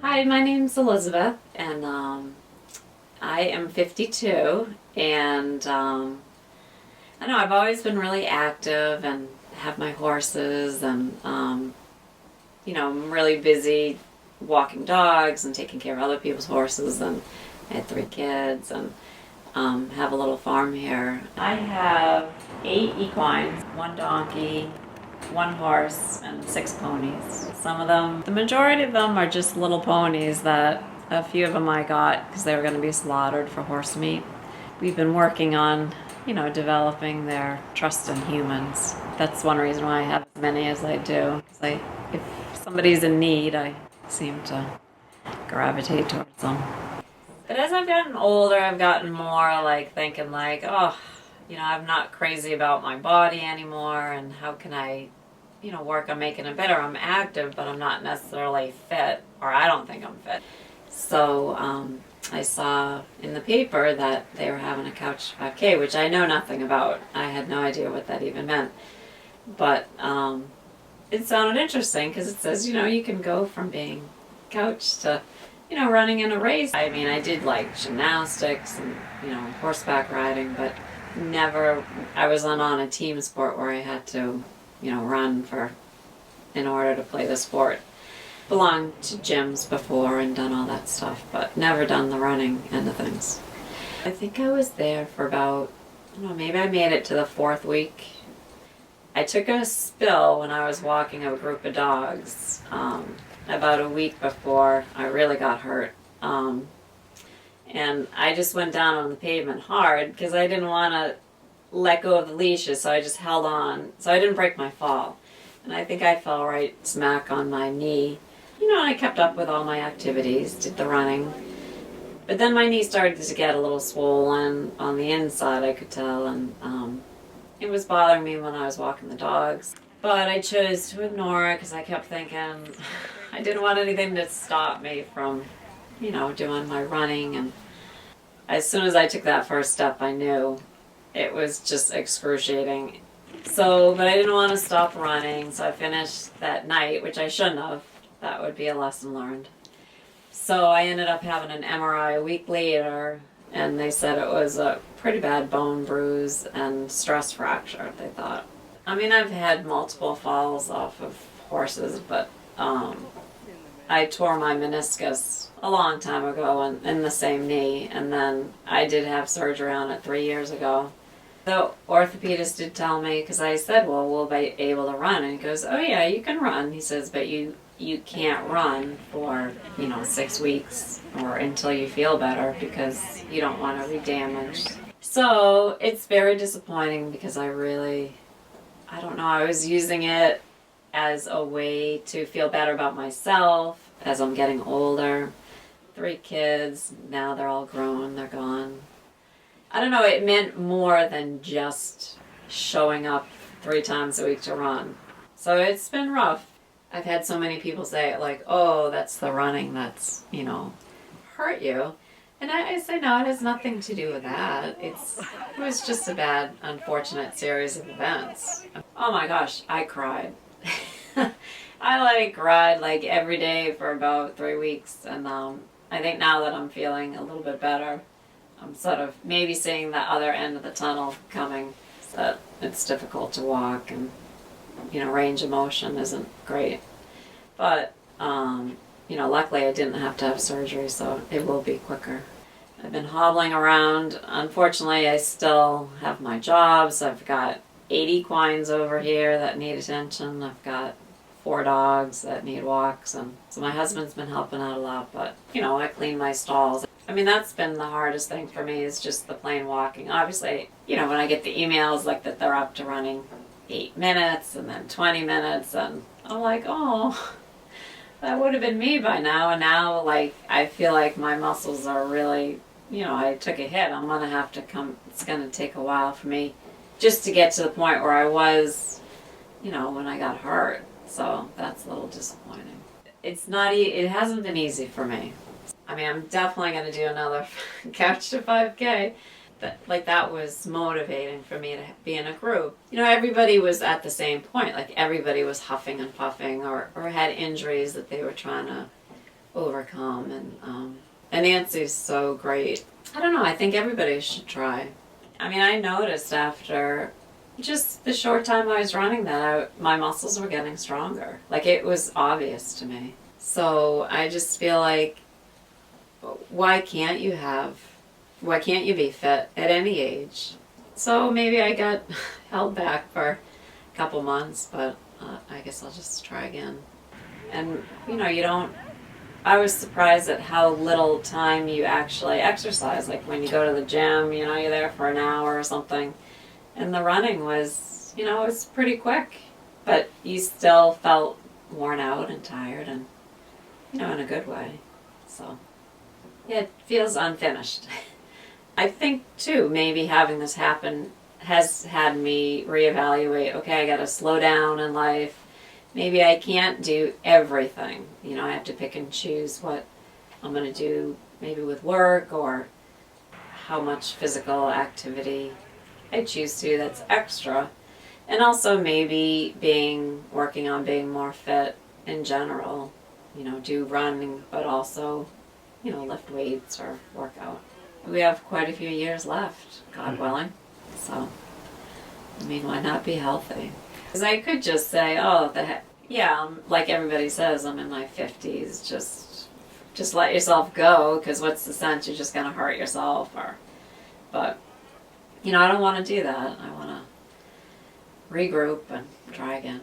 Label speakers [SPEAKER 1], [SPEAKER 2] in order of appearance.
[SPEAKER 1] Hi, my name's Elizabeth, and I am 52, and I know I've always been really active and have my horses, and I'm really busy walking dogs and taking care of other people's horses, and I had 3 kids, and have a little farm here. I have 8 equines, 1 donkey, 1 horse, and 6 ponies. Some of them, the majority of them are just little ponies that a few of them I got because they were going to be slaughtered for horse meat. We've been working on, developing their trust in humans. That's one reason why I have as many as I do. Because if somebody's in need, I seem to gravitate towards them. But as I've gotten older, I've gotten more like thinking like, oh, I'm not crazy about my body anymore, and how can I work on making it better. I'm active, but I'm not necessarily fit, or I don't think I'm fit. So I saw in the paper that they were having a couch 5K, which I know nothing about. I had no idea what that even meant. But it sounded interesting because it says, you can go from being couch to, running in a race. I mean, I did like gymnastics and, horseback riding, but never, I wasn't on a team sport where I had to run in order to play the sport. Belonged to gyms before and done all that stuff, but never done the running end of things. I think I was there for about, maybe I made it to the 4th week. I took a spill when I was walking a group of dogs about a week before I really got hurt. And I just went down on the pavement hard because I didn't want to let go of the leashes, so I just held on. So I didn't break my fall. And I think I fell right smack on my knee. I kept up with all my activities, did the running. But then my knee started to get a little swollen on the inside, I could tell, and it was bothering me when I was walking the dogs. But I chose to ignore it because I kept thinking I didn't want anything to stop me from, doing my running. And as soon as I took that first step, I knew it was just excruciating. So, but I didn't want to stop running, so I finished that night, which I shouldn't have. That would be a lesson learned. So I ended up having an MRI a week later, and they said it was a pretty bad bone bruise and stress fracture, they thought. I mean, I've had multiple falls off of horses, but I tore my meniscus a long time ago in the same knee, and then I did have surgery on it 3 years ago. The orthopedist did tell me, because I said, well, we'll be able to run. And he goes, oh yeah, you can run. He says, but you can't run for, 6 weeks or until you feel better because you don't want to re-damage. So it's very disappointing because I don't know, I was using it as a way to feel better about myself as I'm getting older. 3 kids, now they're all grown, they're gone. I don't know, it meant more than just showing up 3 times a week to run. So it's been rough. I've had so many people say, like, oh, that's the running that's, hurt you. And I say, no, it has nothing to do with that. It was just a bad, unfortunate series of events. Oh my gosh, I cried. I cried every day for about 3 weeks. And I think now that I'm feeling a little bit better, I'm sort of maybe seeing the other end of the tunnel coming. So it's difficult to walk, and range of motion isn't great. But luckily I didn't have to have surgery, so it will be quicker. I've been hobbling around. Unfortunately, I still have my jobs. I've got 8 equines over here that need attention. I've got 4 dogs that need walks, and so my husband's been helping out a lot. But I clean my stalls. I mean, that's been the hardest thing for me, is just the plain walking. Obviously, when I get the emails that they're up to running 8 minutes and then 20 minutes, and I'm like, oh, that would have been me by now. And now, I feel like my muscles are really, I took a hit. I'm going to have to it's going to take a while for me just to get to the point where I was, when I got hurt. So that's a little disappointing. It hasn't been easy for me. I mean, I'm definitely going to do another couch to 5K. That was motivating for me to be in a group. You know, everybody was at the same point. Like everybody was huffing and puffing or had injuries that they were trying to overcome. And Nancy's so great. I don't know, I think everybody should try. I mean, I noticed after just the short time I was running that my muscles were getting stronger. Like it was obvious to me. So I just feel like, why can't you be fit at any age? So maybe I got held back for a couple months, but I guess I'll just try again. And you know, I was surprised at how little time you actually exercise. Like when you go to the gym, you know, you're there for an hour or something. And the running was, you know, it was pretty quick. But you still felt worn out and tired and, you know, in a good way. So, yeah, it feels unfinished. I think, too, maybe having this happen has had me reevaluate, okay, I got to slow down in life. Maybe I can't do everything. You know, I have to pick and choose what I'm going to do, maybe with work or how much physical activity I choose to that's extra. And also maybe working on being more fit in general. You know, do running, but also, you know, lift weights or work out. We have quite a few years left, God willing. So, I mean, why not be healthy? Because I could just say, oh, like everybody says, I'm in my 50s. Just let yourself go, because what's the sense? You're just going to hurt yourself. But, you know, I don't want to do that. I want to regroup and try again.